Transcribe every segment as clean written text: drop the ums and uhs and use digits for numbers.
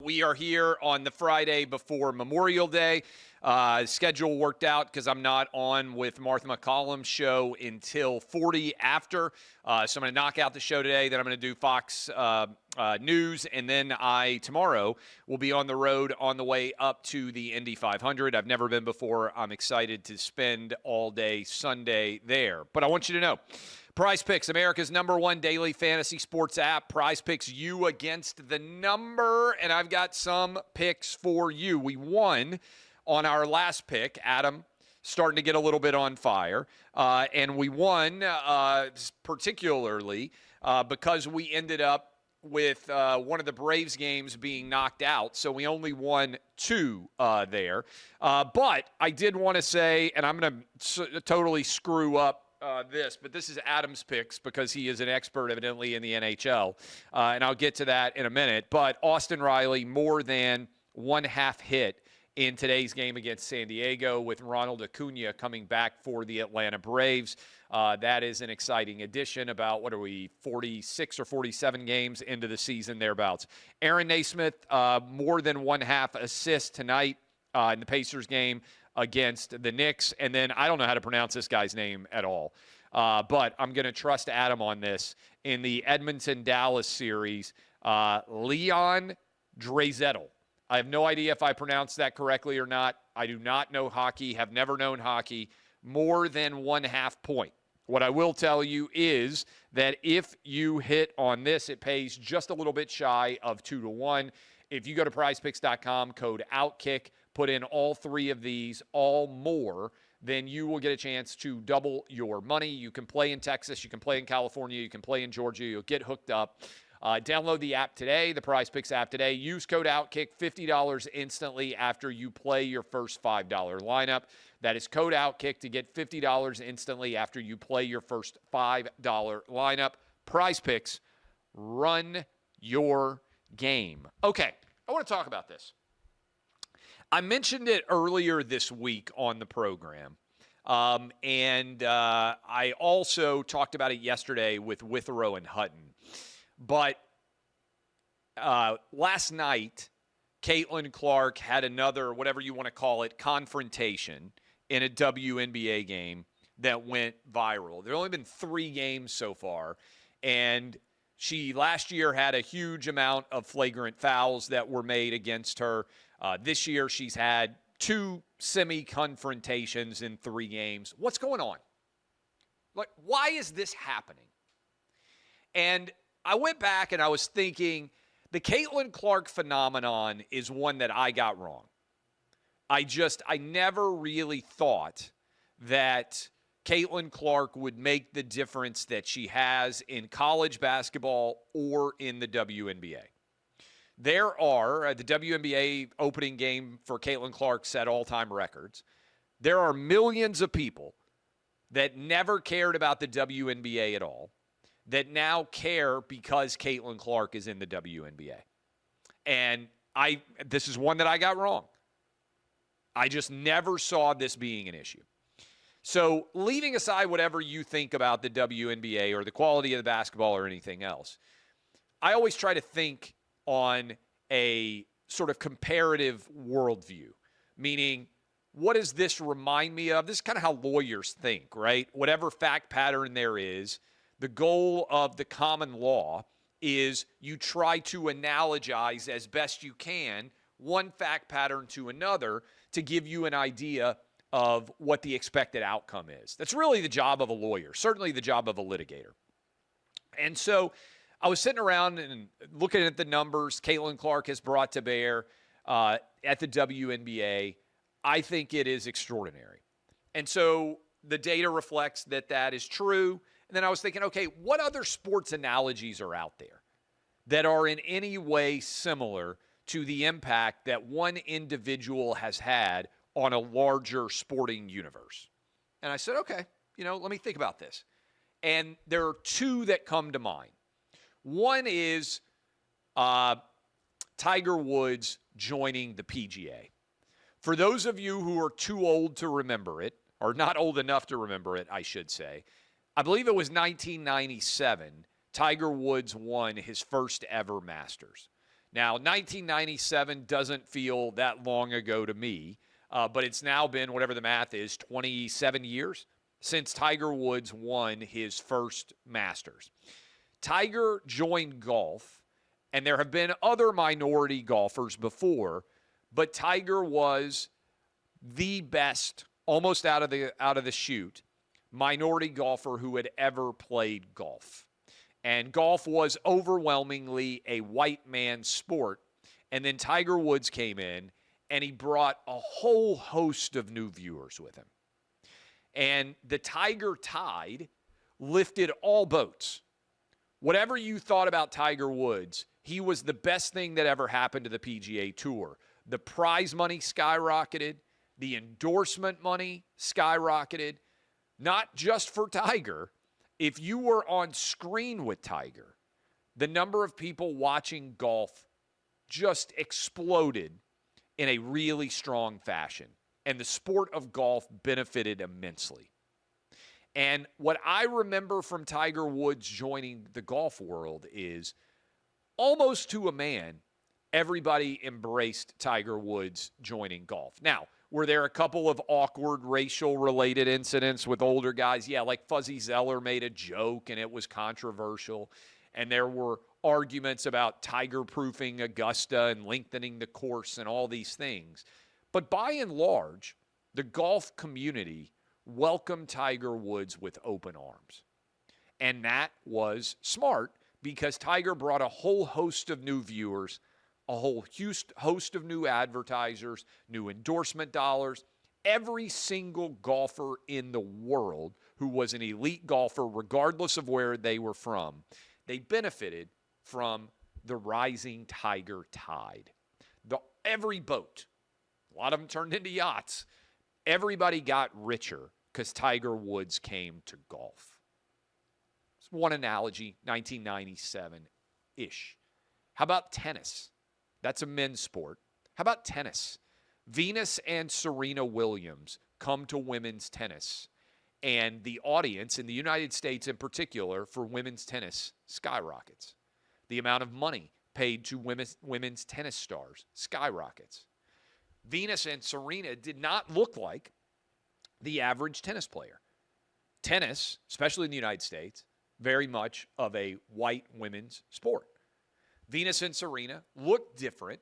We are here on the Friday before Memorial Day. Schedule worked out because I'm not on with Martha McCollum's show until 40 after. So I'm going to knock out the show today. Then I'm going to do Fox News. And then tomorrow will be on the road on the way up to the Indy 500. I've never been before. I'm excited to spend all day Sunday there. But I want you to know, PrizePicks, America's #1 daily fantasy sports app. PrizePicks, you against the number. And I've got some picks for you. We won on our last pick. Adam starting to get a little bit on fire. And we won particularly because we ended up with one of the Braves games being knocked out. So we only won 2 there. But I did want to say, and I'm going to totally screw up but this is Adam's picks because he is an expert evidently in the NHL. And I'll get to that in a minute. But Austin Riley, more than 1/2 hit in today's game against San Diego with Ronald Acuna coming back for the Atlanta Braves. That is an exciting addition. About, 46 or 47 games into the season thereabouts. Aaron Naismith, more than 1/2 assist tonight in the Pacers game against the Knicks. And then I don't know how to pronounce this guy's name at all. But I'm going to trust Adam on this. In the Edmonton-Dallas series, Leon Draisaitl. I have no idea if I pronounced that correctly or not. I do not know hockey, have never known hockey. More than 1/2 point. What I will tell you is that if you hit on this, it pays just a little bit shy of 2-1. If you go to prizepicks.com, code OutKick, put in all 3 of these, all more, then you will get a chance to double your money. You can play in Texas, you can play in California, you can play in Georgia, you'll get hooked up. Download the app today, the PrizePicks app today. Use code OutKick, $50 instantly after you play your first $5 lineup. That is code OutKick to get $50 instantly after you play your first $5 lineup. PrizePicks, run your game. Okay, I want to talk about this. I mentioned it earlier this week on the program, and I also talked about it yesterday with Withrow and Hutton. But last night, Caitlin Clark had another, whatever you want to call it, confrontation in a WNBA game that went viral. There have only been 3 games so far, and she last year had a huge amount of flagrant fouls that were made against her. This year, she's had 2 semi-confrontations in 3 games. What's going on? Like, why is this happening? And I went back and I was thinking the Caitlin Clark phenomenon is one that I got wrong. I never really thought that Caitlin Clark would make the difference that she has in college basketball or in the WNBA. There are, the WNBA opening game for Caitlin Clark set all-time records. There are millions of people that never cared about the WNBA at all that now care because Caitlin Clark is in the WNBA. And this is one that I got wrong. I just never saw this being an issue. So leaving aside whatever you think about the WNBA or the quality of the basketball or anything else, I always try to think on a sort of comparative worldview, meaning what does this remind me of? This is kind of how lawyers think, right? Whatever fact pattern there is, the goal of the common law is you try to analogize as best you can one fact pattern to another to give you an idea of what the expected outcome is. That's really the job of a lawyer, certainly the job of a litigator. And so I was sitting around and looking at the numbers Caitlin Clark has brought to bear at the WNBA. I think it is extraordinary. And so the data reflects that that is true. And then I was thinking, okay, what other sports analogies are out there that are in any way similar to the impact that one individual has had on a larger sporting universe? And I said, okay, let me think about this. And there are 2 that come to mind. One is Tiger Woods joining the PGA. For those of you who are too old to remember it, or not old enough to remember it, I should say, I believe it was 1997, Tiger Woods won his first ever Masters. Now, 1997 doesn't feel that long ago to me, but it's now been, whatever the math is, 27 years since Tiger Woods won his first Masters. Tiger joined golf, and there have been other minority golfers before, but Tiger was the best, almost out of the chute, minority golfer who had ever played golf. And golf was overwhelmingly a white man's sport. And then Tiger Woods came in, and he brought a whole host of new viewers with him. And the Tiger Tide lifted all boats. Whatever you thought about Tiger Woods, he was the best thing that ever happened to the PGA Tour. The prize money skyrocketed. The endorsement money skyrocketed. Not just for Tiger. If you were on screen with Tiger, the number of people watching golf just exploded in a really strong fashion. And the sport of golf benefited immensely. And what I remember from Tiger Woods joining the golf world is almost to a man, everybody embraced Tiger Woods joining golf. Now, were there a couple of awkward racial-related incidents with older guys? Yeah, like Fuzzy Zeller made a joke, and it was controversial. And there were arguments about tiger-proofing Augusta and lengthening the course and all these things. But by and large, the golf community welcomed Tiger Woods with open arms. And that was smart because Tiger brought a whole host of new viewers, a whole host of new advertisers, new endorsement dollars. Every single golfer in the world who was an elite golfer, regardless of where they were from, they benefited from the rising Tiger Tide. Every boat, a lot of them turned into yachts, everybody got richer because Tiger Woods came to golf. It's one analogy, 1997-ish. How about tennis? That's a men's sport. How about tennis? Venus and Serena Williams come to women's tennis, and the audience in the United States in particular for women's tennis skyrockets. The amount of money paid to women's tennis stars skyrockets. Venus and Serena did not look like the average tennis player. Tennis, especially in the United States, very much of a white women's sport. Venus and Serena look different,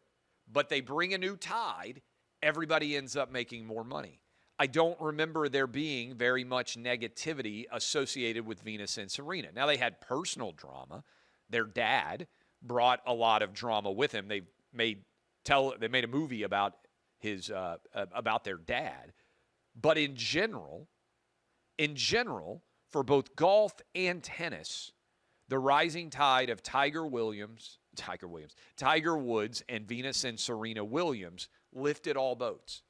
but they bring a new tide. Everybody ends up making more money. I don't remember there being very much negativity associated with Venus and Serena. Now, they had personal drama. Their dad brought a lot of drama with him. They made a movie about their dad. But in general, for both golf and tennis, the rising tide of Tiger Woods, and Venus and Serena Williams lifted all boats.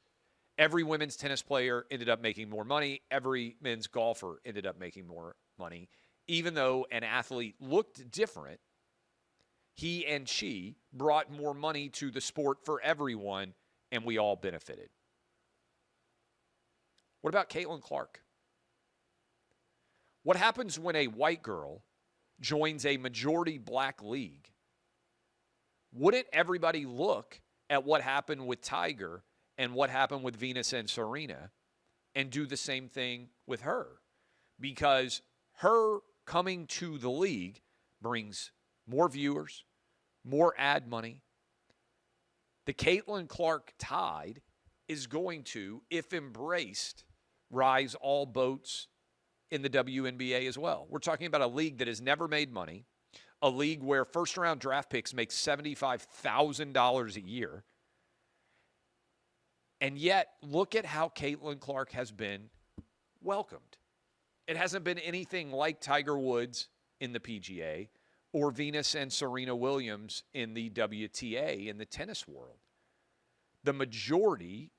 Every women's tennis player ended up making more money. Every men's golfer ended up making more money. Even though an athlete looked different, he and she brought more money to the sport for everyone, and we all benefited. What about Caitlin Clark? What happens when a white girl joins a majority black league? Wouldn't everybody look at what happened with Tiger and what happened with Venus and Serena and do the same thing with her? Because her coming to the league brings more viewers, more ad money. The Caitlin Clark tide is going to, if embraced, rise all boats in the WNBA as well. We're talking about a league that has never made money, a league where first-round draft picks make $75,000 a year. And yet, look at how Caitlin Clark has been welcomed. It hasn't been anything like Tiger Woods in the PGA or Venus and Serena Williams in the WTA in the tennis world. The majority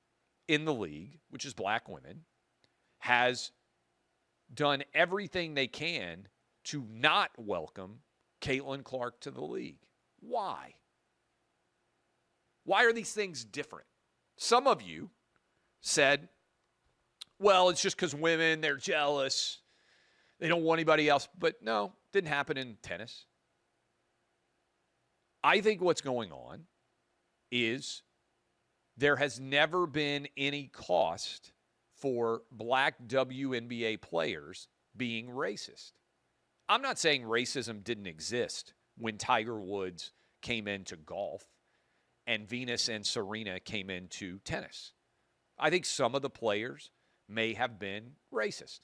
in the league, which is black women, has done everything they can to not welcome Caitlin Clark to the league. Why? Why are these things different? Some of you said, well, it's just because women, they're jealous. They don't want anybody else. But no, didn't happen in tennis. I think what's going on is there has never been any cost for black WNBA players being racist. I'm not saying racism didn't exist when Tiger Woods came into golf and Venus and Serena came into tennis. I think some of the players may have been racist.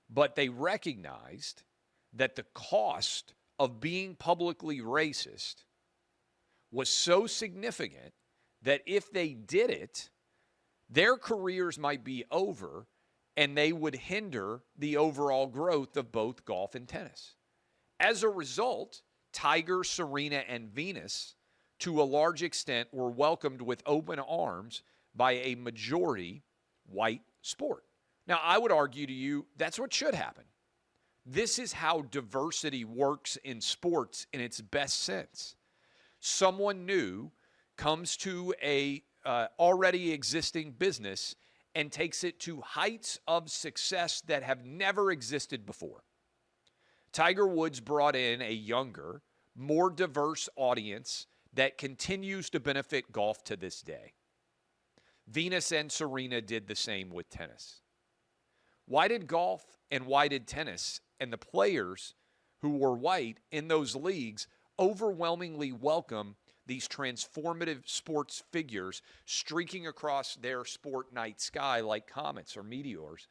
But they recognized that the cost of being publicly racist was so significant that if they did it, their careers might be over and they would hinder the overall growth of both golf and tennis. As a result, Tiger, Serena, and Venus, to a large extent, were welcomed with open arms by a majority white sport. Now, I would argue to you that's what should happen. This is how diversity works in sports in its best sense. Someone new comes to a already existing business and takes it to heights of success that have never existed before. Tiger Woods brought in a younger, more diverse audience that continues to benefit golf to this day. Venus and Serena did the same with tennis. Why did golf and why did tennis and the players who were white in those leagues overwhelmingly welcome these transformative sports figures streaking across their sport night sky like comets or meteors?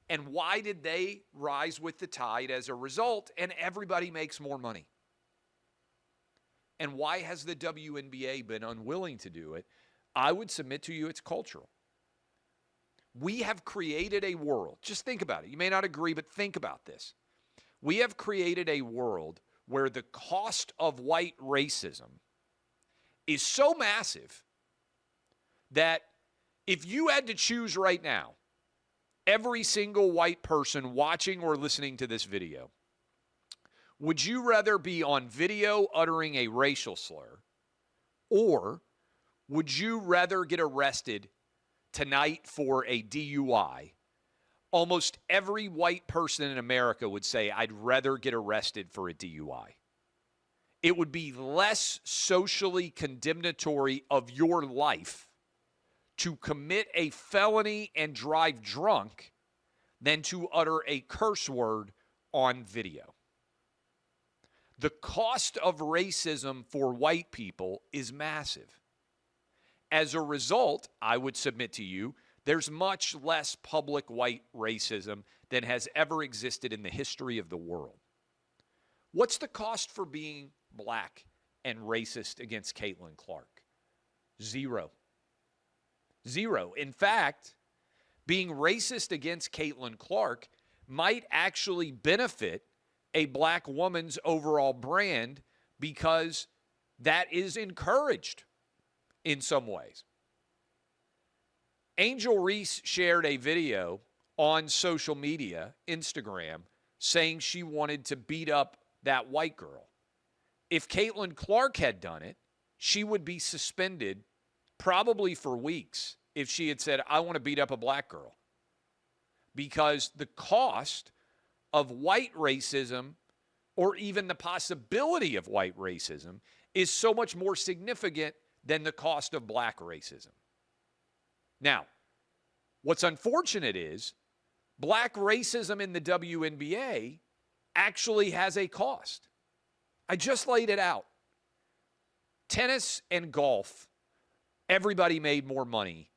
And why did they rise with the tide as a result and everybody makes more money? And why has the WNBA been unwilling to do it? I would submit to you it's cultural. We have created a world. Just think about it. You may not agree, but think about this. We have created a world where the cost of white racism is so massive that if you had to choose right now, every single white person watching or listening to this video, would you rather be on video uttering a racial slur, or would you rather get arrested tonight for a DUI? Almost every white person in America would say, I'd rather get arrested for a DUI. It would be less socially condemnatory of your life to commit a felony and drive drunk than to utter a curse word on video. The cost of racism for white people is massive. As a result, I would submit to you, there's much less public white racism than has ever existed in the history of the world. What's the cost for being black and racist against Caitlin Clark? Zero. Zero. In fact, being racist against Caitlin Clark might actually benefit a black woman's overall brand because that is encouraged in some ways. Angel Reese shared a video on social media, Instagram, saying she wanted to beat up that white girl. If Caitlin Clark had done it, she would be suspended probably for weeks if she had said, I want to beat up a black girl. Because the cost of white racism, or even the possibility of white racism, is so much more significant than the cost of black racism. Now, what's unfortunate is black racism in the WNBA actually has a cost. I just laid it out. Tennis and golf, everybody made more money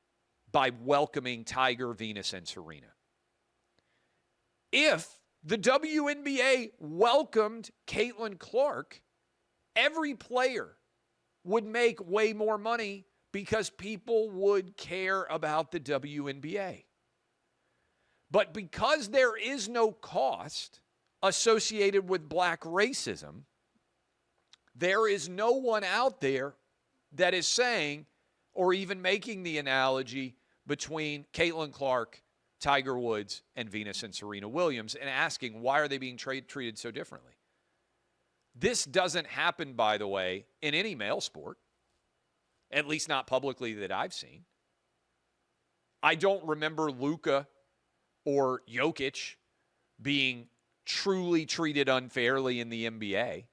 by welcoming Tiger, Venus, and Serena. If the WNBA welcomed Caitlin Clark, every player would make way more money because people would care about the WNBA. But because there is no cost associated with black racism, there is no one out there that is saying or even making the analogy between Caitlin Clark, Tiger Woods, and Venus and Serena Williams and asking why are they being treated so differently. This doesn't happen, by the way, in any male sport, at least not publicly that I've seen. I don't remember Luka or Jokic being truly treated unfairly in the NBA.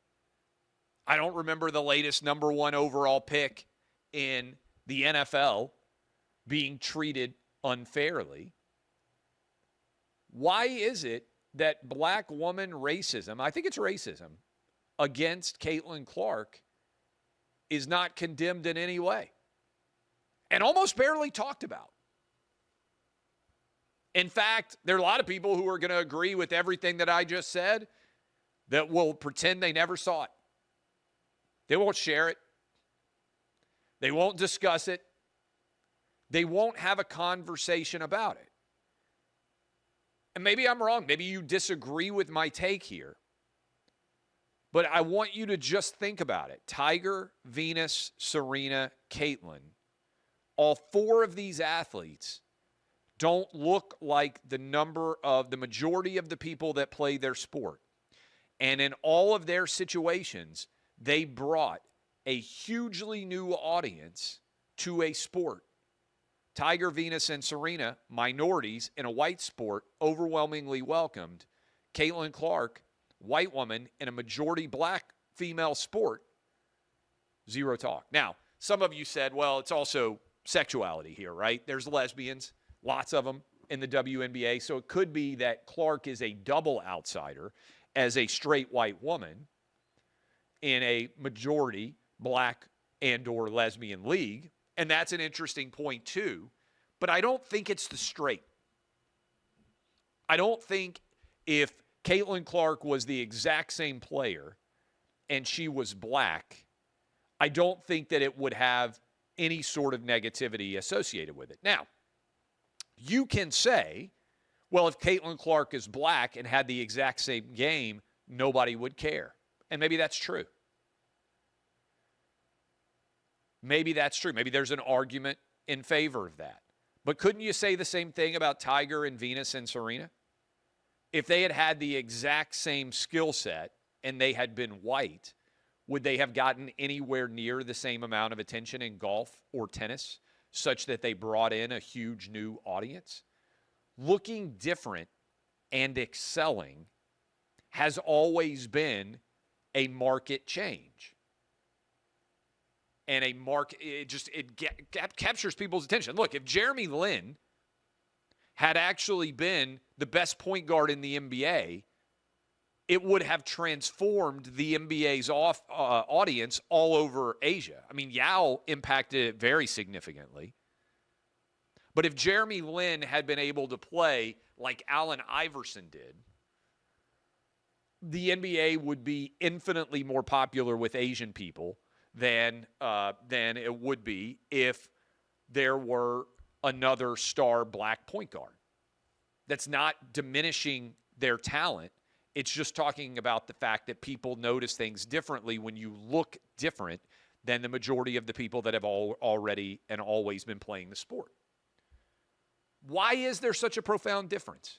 I don't remember the latest number 1 overall pick in the NFL being treated unfairly. Why is it that black woman racism, I think it's racism, against Caitlin Clark is not condemned in any way and almost barely talked about? In fact, there are a lot of people who are going to agree with everything that I just said that will pretend they never saw it. They won't share it. They won't discuss it. They won't have a conversation about it. And maybe I'm wrong. Maybe you disagree with my take here. But I want you to just think about it. Tiger, Venus, Serena, Caitlin, all 4 of these athletes don't look like the majority of the people that play their sport. And in all of their situations, they brought a hugely new audience to a sport. Tiger, Venus, and Serena, minorities in a white sport, overwhelmingly welcomed. Caitlin Clark, white woman in a majority black female sport, zero talk. Now, some of you said, well, it's also sexuality here, right? There's lesbians, lots of them in the WNBA, so it could be that Clark is a double outsider as a straight white woman in a majority black and or lesbian league. And that's an interesting point too. But I don't think it's the straight. I don't think if Caitlin Clark was the exact same player and she was black, I don't think that it would have any sort of negativity associated with it. Now, you can say, well, if Caitlin Clark is black and had the exact same game, nobody would care. And maybe that's true. Maybe that's true. Maybe there's an argument in favor of that. But couldn't you say the same thing about Tiger and Venus and Serena? If they had had the exact same skill set and they had been white, would they have gotten anywhere near the same amount of attention in golf or tennis such that they brought in a huge new audience? Looking different and excelling has always been a market change. And a market, it captures people's attention. Look, if Jeremy Lin had actually been the best point guard in the NBA, it would have transformed the NBA's audience all over Asia. I mean, Yao impacted it very significantly. But if Jeremy Lin had been able to play like Allen Iverson did, the NBA would be infinitely more popular with Asian people than it would be if there were another star black point guard. That's not diminishing their talent. It's just talking about the fact that people notice things differently when you look different than the majority of the people that have already and always been playing the sport. Why is there such a profound difference?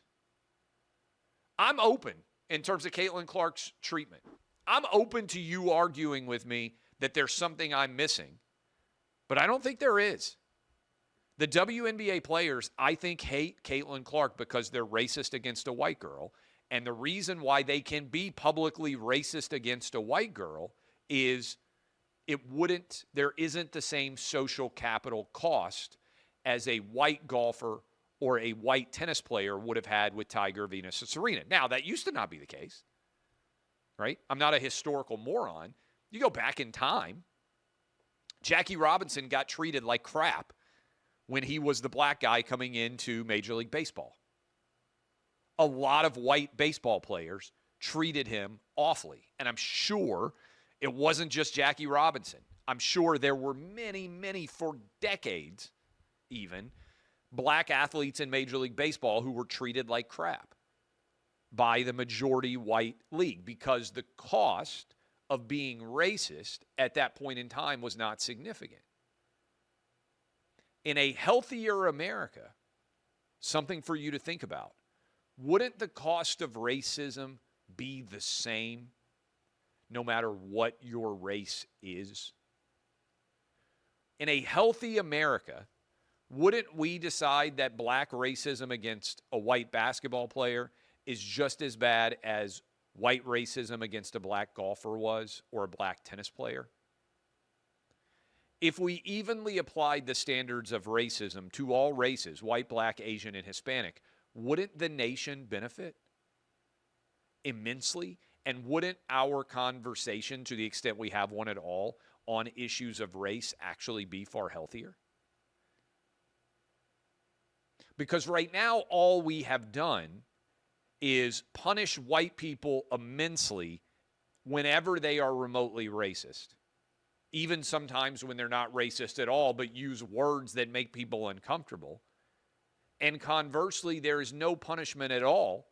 I'm open in terms of Caitlin Clark's treatment. I'm open to you arguing with me that there's something I'm missing, but I don't think there is. The WNBA players, I think, hate Caitlin Clark because they're racist against a white girl, and the reason why they can be publicly racist against a white girl is there isn't the same social capital cost as a white golfer or a white tennis player would have had with Tiger, Venus, and Serena. Now, that used to not be the case, right? I'm not a historical moron. You go back in time, Jackie Robinson got treated like crap when he was the black guy coming into Major League Baseball. A lot of white baseball players treated him awfully. And I'm sure it wasn't just Jackie Robinson. I'm sure there were many, many, for decades even, black athletes in Major League Baseball who were treated like crap by the majority white league because the cost of being racist at that point in time was not significant. In a healthier America, something for you to think about, wouldn't the cost of racism be the same no matter what your race is? In a healthy America, wouldn't we decide that black racism against a white basketball player is just as bad as white racism against a black golfer was or a black tennis player? If we evenly applied the standards of racism to all races, white, black, Asian, and Hispanic, wouldn't the nation benefit immensely? And wouldn't our conversation, to the extent we have one at all, on issues of race actually be far healthier? Because right now, all we have done is punish white people immensely whenever they are remotely racist. Even sometimes when they're not racist at all, but use words that make people uncomfortable. And conversely, there is no punishment at all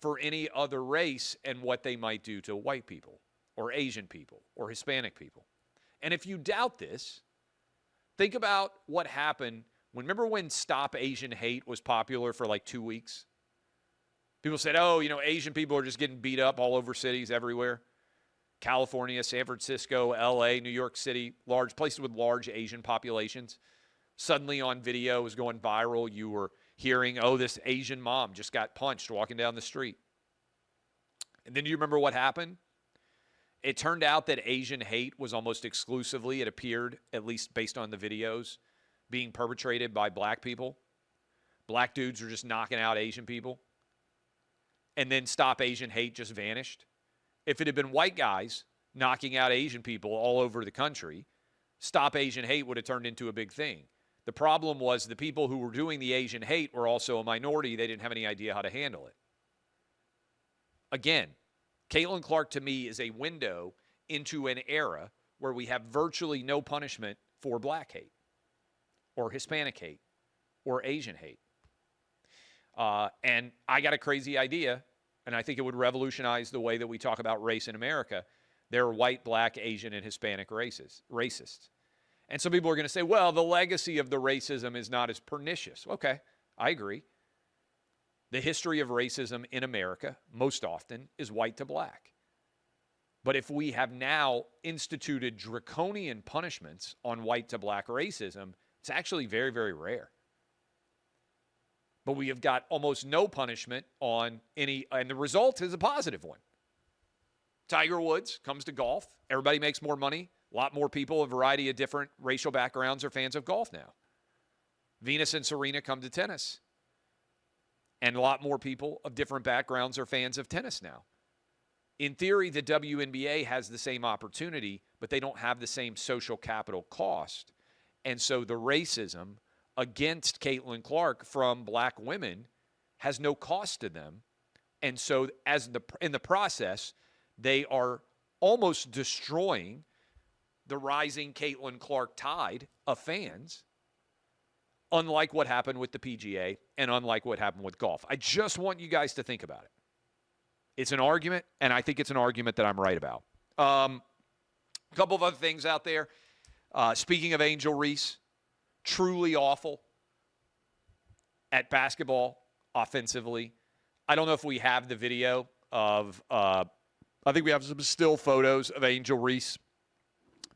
for any other race and what they might do to white people or Asian people or Hispanic people. And if you doubt this, think about what happened. Remember when Stop Asian Hate was popular for like 2 weeks? People said, oh, Asian people are just getting beat up all over cities everywhere. California, San Francisco, LA, New York City, large places with large Asian populations. Suddenly on video, it was going viral. You were hearing, oh, this Asian mom just got punched walking down the street. And then do you remember what happened? It turned out that Asian hate was almost exclusively, it appeared, at least based on the videos, being perpetrated by black people. Black dudes were just knocking out Asian people. And then Stop Asian Hate just vanished. If it had been white guys knocking out Asian people all over the country, Stop Asian Hate would have turned into a big thing. The problem was the people who were doing the Asian hate were also a minority. They didn't have any idea how to handle it. Again, Caitlin Clark to me is a window into an era where we have virtually no punishment for black hate or Hispanic hate or Asian hate. And I got a crazy idea, and I think it would revolutionize the way that we talk about race in America. There are white, black, Asian, and Hispanic racists. And some people are going to say, well, the legacy of the racism is not as pernicious. Okay, I agree. The history of racism in America, most often, is white to black. But if we have now instituted draconian punishments on white to black racism, it's actually very, very rare. But we have got almost no punishment on any, and the result is a positive one. Tiger Woods comes to golf. Everybody makes more money. A lot more people, a variety of different racial backgrounds, are fans of golf now. Venus and Serena come to tennis. And a lot more people of different backgrounds are fans of tennis now. In theory, the WNBA has the same opportunity, but they don't have the same social capital cost. And so the racism against Caitlin Clark from black women has no cost to them. And so in the process, they are almost destroying the rising Caitlin Clark tide of fans, unlike what happened with the PGA and unlike what happened with golf. I just want you guys to think about it. It's an argument, and I think it's an argument that I'm right about. A couple of other things out there. Speaking of Angel Reese, truly awful at basketball offensively. I don't know if we have the video of I think we have some still photos of Angel Reese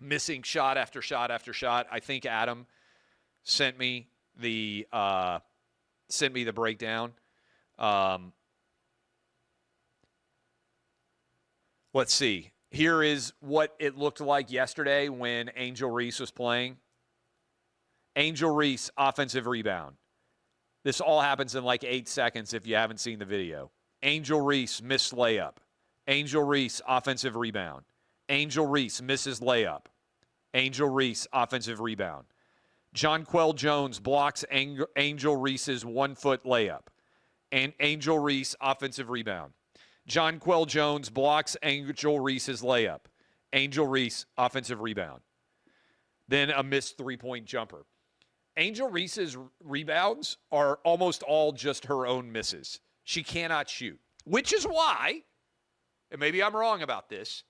missing shot after shot after shot. I think Adam sent me the breakdown. Let's see. Here is what it looked like yesterday when Angel Reese was playing. Angel Reese, offensive rebound. This all happens in like 8 seconds if you haven't seen the video. Angel Reese, missed layup. Angel Reese, offensive rebound. Angel Reese, misses layup. Angel Reese, offensive rebound. Jonquel Jones blocks Angel Reese's 1-foot layup. And Angel Reese, offensive rebound. Jonquel Jones blocks Angel Reese's layup. Angel Reese, offensive rebound. Then a missed three-point jumper. Angel Reese's rebounds are almost all just her own misses. She cannot shoot, which is why, and maybe I'm wrong about this,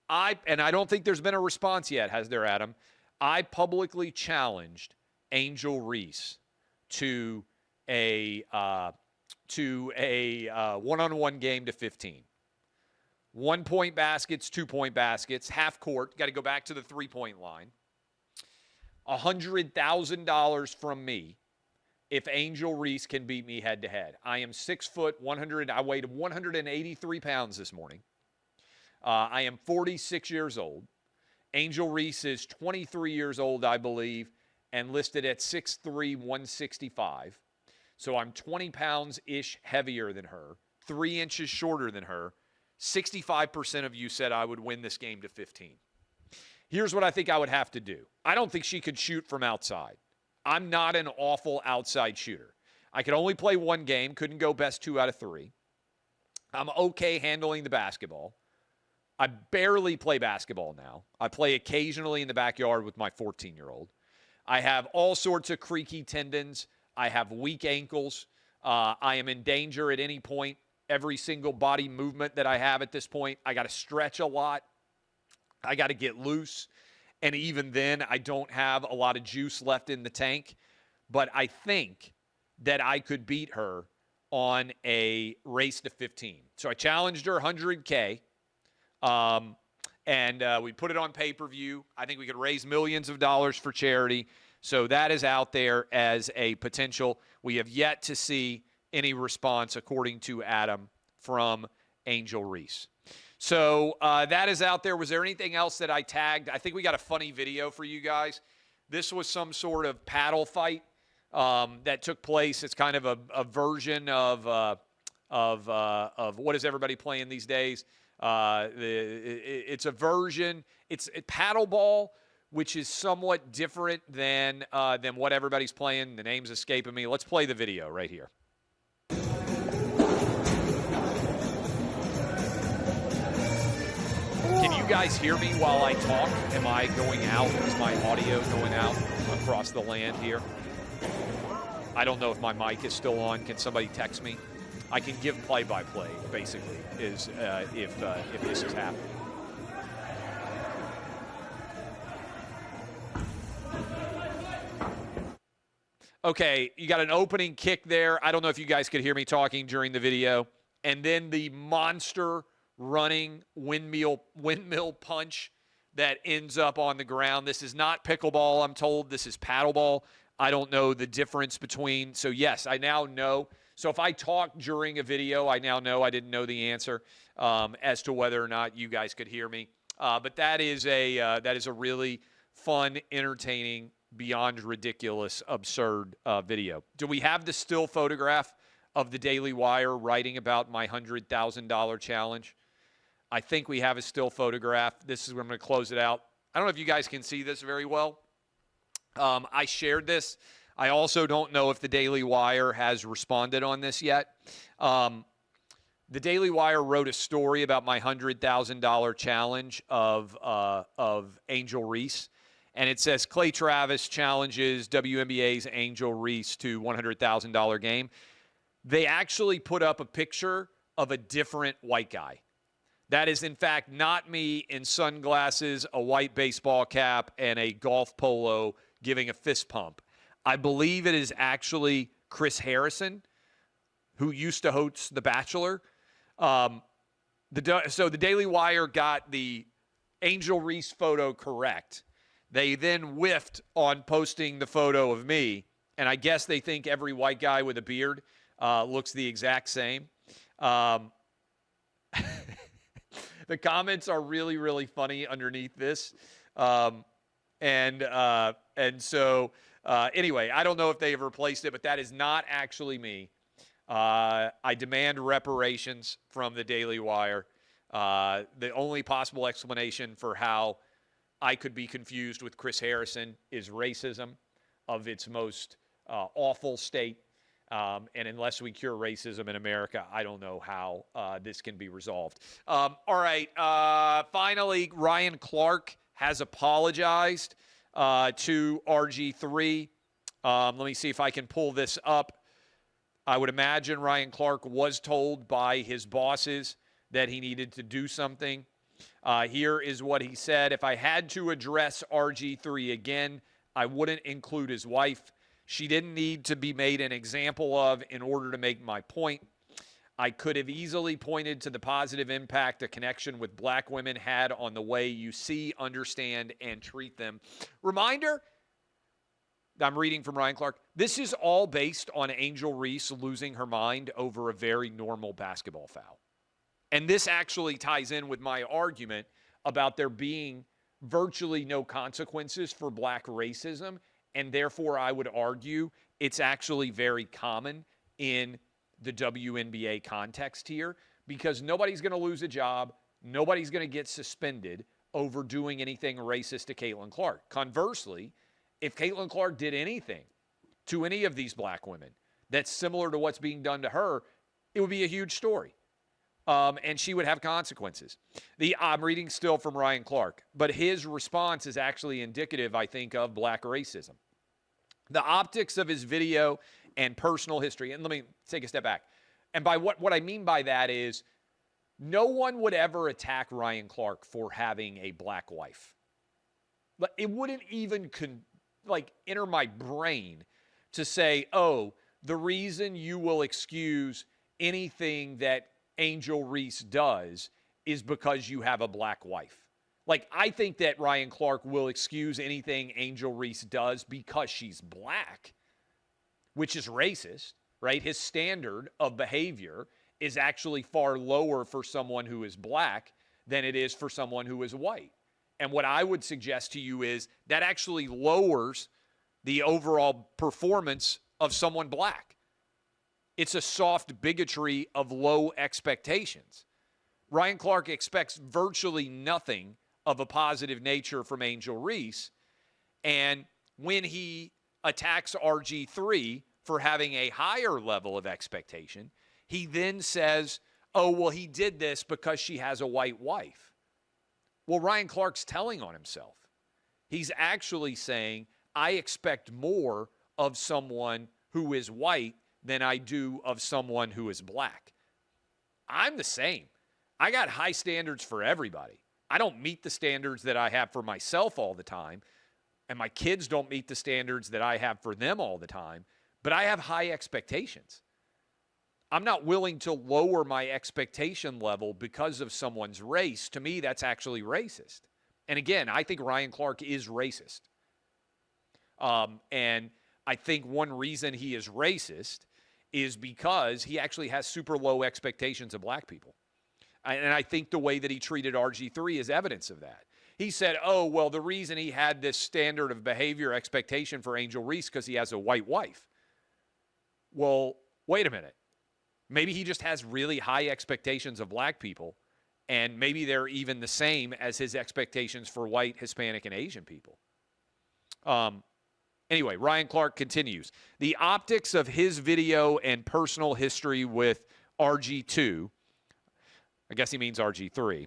I don't think there's been a response yet, has there, Adam? I publicly challenged Angel Reese to a one-on-one game to 15. 1-point baskets, 2-point baskets, half court. Got to go back to the 3-point line. $100,000 from me if Angel Reese can beat me head-to-head. I am 6 foot, 100. I weighed 183 pounds this morning. I am 46 years old. Angel Reese is 23 years old, I believe, and listed at 6'3", 165. So I'm 20 pounds-ish heavier than her, 3 inches shorter than her. 65% of you said I would win this game to 15. Here's what I think I would have to do. I don't think she could shoot from outside. I'm not an awful outside shooter. I could only play one game, couldn't go best 2 out of 3. I'm okay handling the basketball. I barely play basketball now. I play occasionally in the backyard with my 14-year-old. I have all sorts of creaky tendons. I have weak ankles. I am in danger at any point. Every single body movement that I have at this point, I got to stretch a lot. I got to get loose. And even then, I don't have a lot of juice left in the tank. But I think that I could beat her on a race to 15. So I challenged her 100K. And we put it on pay-per-view. I think we could raise millions of dollars for charity. So that is out there as a potential. We have yet to see any response, according to Adam, from Angel Reese. So that is out there. Was there anything else that I tagged? I think we got a funny video for you guys. This was some sort of paddle fight that took place. It's kind of a version of what is everybody playing these days? It's a version. It's Paddleball, which is somewhat different than what everybody's playing. The name's escaping me. Let's play the video right here. Can you guys hear me while I talk? Am I going out? Is my audio going out across the land here? I don't know if my mic is still on. Can somebody text me? I can give play-by-play, basically, is if this is happening. Okay, you got an opening kick there. I don't know if you guys could hear me talking during the video. And then the monster running windmill punch that ends up on the ground. This is not pickleball, I'm told. This is paddleball. I don't know the difference between. So, yes, I now know. So if I talk during a video, I now know. I didn't know the answer as to whether or not you guys could hear me. But that is a really fun, entertaining, beyond ridiculous, absurd video. Do we have the still photograph of the Daily Wire writing about my $100,000 challenge? I think we have a still photograph. This is where I'm going to close it out. I don't know if you guys can see this very well. I shared this. I also don't know if the Daily Wire has responded on this yet. The Daily Wire wrote a story about my $100,000 challenge of Angel Reese. And it says, Clay Travis challenges WNBA's Angel Reese to $100,000 game. They actually put up a picture of a different white guy. That is, in fact, not me in sunglasses, a white baseball cap, and a golf polo giving a fist pump. I believe it is actually Chris Harrison, who used to host The Bachelor. So the Daily Wire got the Angel Reese photo correct. They then whiffed on posting the photo of me, and I guess they think every white guy with a beard looks the exact same. The comments are really, really funny underneath this. And so anyway, I don't know if they have replaced it, but that is not actually me. I demand reparations from the Daily Wire. The only possible explanation for how I could be confused with Chris Harrison is racism of its most awful state. And unless we cure racism in America, I don't know how this can be resolved. All right. Finally, Ryan Clark has apologized to RG3. Let me see if I can pull this up. I would imagine Ryan Clark was told by his bosses that he needed to do something. Here is what he said. If I had to address RG3 again, I wouldn't include his wife. She didn't need to be made an example of in order to make my point. I could have easily pointed to the positive impact a connection with black women had on the way you see, understand, and treat them. Reminder, I'm reading from Ryan Clark. This is all based on Angel Reese losing her mind over a very normal basketball foul. And this actually ties in with my argument about there being virtually no consequences for black racism. And therefore, I would argue it's actually very common in the WNBA context here because nobody's going to lose a job. Nobody's going to get suspended over doing anything racist to Caitlin Clark. Conversely, if Caitlin Clark did anything to any of these black women that's similar to what's being done to her, it would be a huge story. And she would have consequences. I'm reading still from Ryan Clark, but his response is actually indicative, I think, of black racism. The optics of his video and personal history, and let me take a step back. And by what I mean by that is no one would ever attack Ryan Clark for having a black wife. But it wouldn't even enter my brain to say, oh, the reason you will excuse anything that Angel Reese does is because you have a black wife. I think that Ryan Clark will excuse anything Angel Reese does because she's black, which is racist, right? His standard of behavior is actually far lower for someone who is black than it is for someone who is white. And what I would suggest to you is that actually lowers the overall performance of someone black. It's a soft bigotry of low expectations. Ryan Clark expects virtually nothing of a positive nature from Angel Reese. And when he attacks RG3 for having a higher level of expectation, he then says, oh, well, he did this because she has a white wife. Well, Ryan Clark's telling on himself. He's actually saying, I expect more of someone who is white than I do of someone who is black. I'm the same. I got high standards for everybody. I don't meet the standards that I have for myself all the time, and my kids don't meet the standards that I have for them all the time, but I have high expectations. I'm not willing to lower my expectation level because of someone's race. To me, that's actually racist. And again, I think Ryan Clark is racist. And I think one reason he is racist is because he actually has super low expectations of black people. And I think the way that he treated RG3 is evidence of that. He said, oh, well, the reason he had this standard of behavior expectation for Angel Reese because he has a white wife. Well, wait a minute. Maybe he just has really high expectations of black people, and maybe they're even the same as his expectations for white, Hispanic, and Asian people. Anyway, Ryan Clark continues. The optics of his video and personal history with RG2, I guess he means RG3,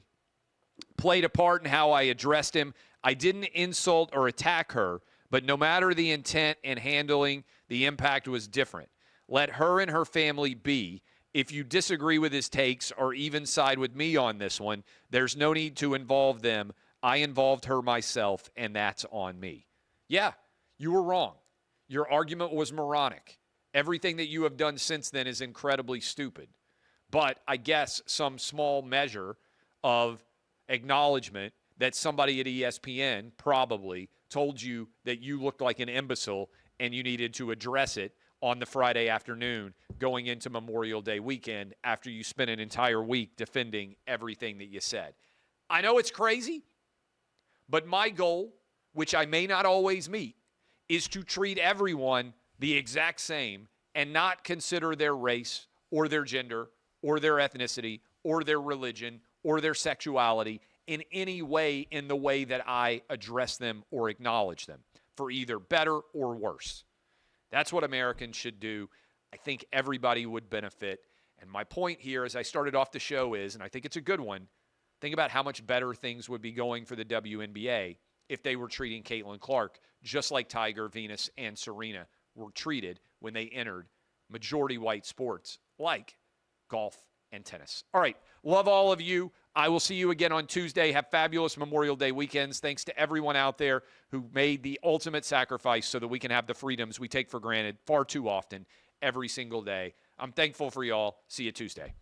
played a part in how I addressed him. I didn't insult or attack her, but no matter the intent and handling, the impact was different. Let her and her family be. If you disagree with his takes or even side with me on this one, there's no need to involve them. I involved her myself, and that's on me. Yeah, you were wrong. Your argument was moronic. Everything that you have done since then is incredibly stupid. But I guess some small measure of acknowledgement that somebody at ESPN probably told you that you looked like an imbecile and you needed to address it on the Friday afternoon going into Memorial Day weekend after you spent an entire week defending everything that you said. I know it's crazy, but my goal, which I may not always meet, is to treat everyone the exact same and not consider their race or their gender or their ethnicity or their religion or their sexuality in any way in the way that I address them or acknowledge them for either better or worse. That's what Americans should do. I think everybody would benefit. And my point here, as I started off the show, is, and I think it's a good one, think about how much better things would be going for the WNBA if they were treating Caitlin Clark just like Tiger, Venus, and Serena were treated when they entered majority white sports like golf and tennis. All right. Love all of you. I will see you again on Tuesday. Have fabulous Memorial Day weekends. Thanks to everyone out there who made the ultimate sacrifice so that we can have the freedoms we take for granted far too often every single day. I'm thankful for y'all. See you Tuesday.